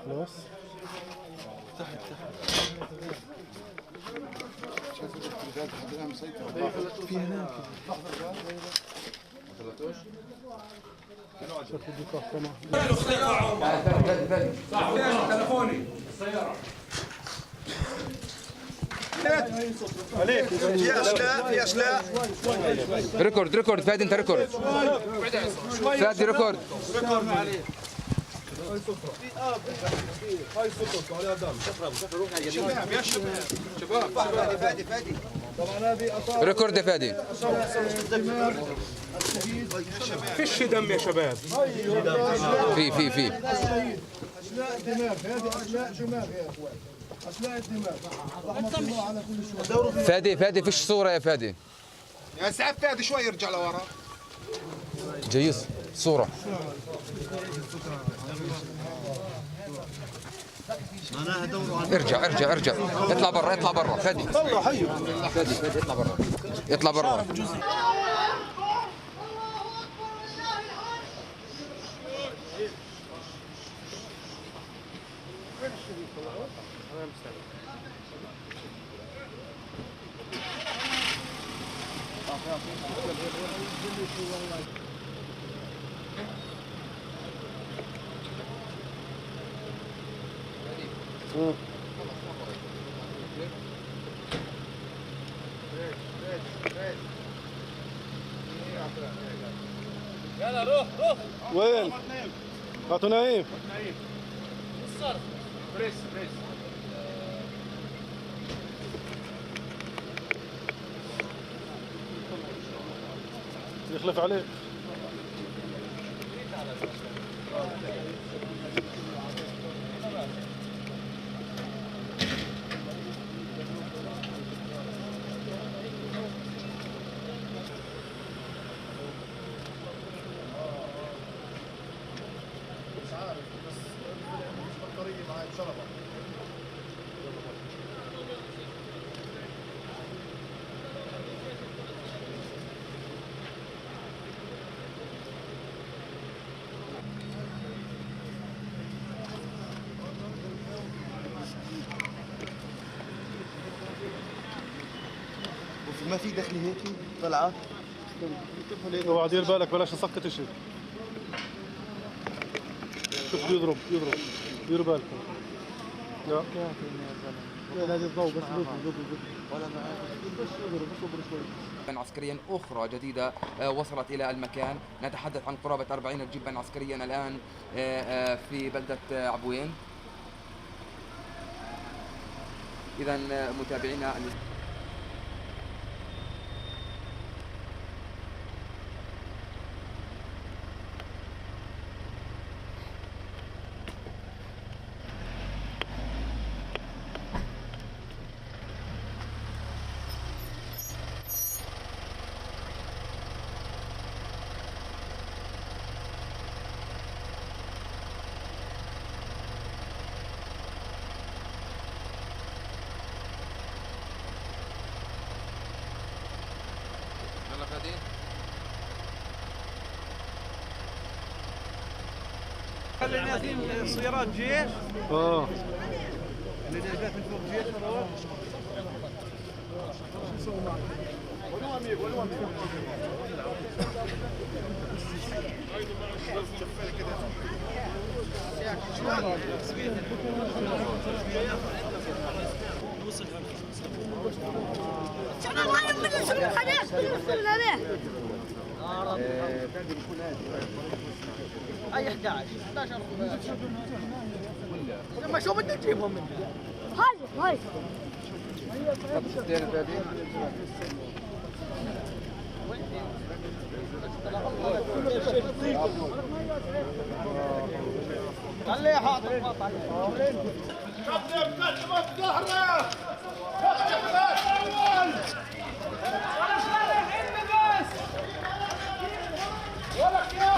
خلاص في هناك تلفوني السيارة في اشلاء ريكورد فادي انت ريكورد فادي ريكورد هاي صوتك على دم شباب يا شباب فادي طبعا هذه ريكورد يا فادي فيش دم يا شباب في اشلاء دماغ هذه اشلاء دماغ يا اخوان اشلاء الدماغ رحمه الله على كل شيء فادي فيش صورة يا فادي يا سعد فادي شوي يرجع لورا جيس صورة ارجع اطلع برا فادي الله حي فادي اطلع برا يلا روح وين؟ هاتوا نايم بريس يخلف عليك ما في دخلي هيك طلعت اوعى دير بالك بلاش نسقط شيء شوف يضرب ديروا بالكم لا لا الضوء بس ولا جيبا عسكريا أخرى جديدة وصلت إلى المكان. نتحدث عن قرابة 40 جيبا عسكريا الآن في بلدة عبوين. إذا متابعينا اللي نازلين سيارات جيش اللي نازلات من فوق جيش اي 11 لما شو بدك تجيبهم منه هاي خليه حاضر ولا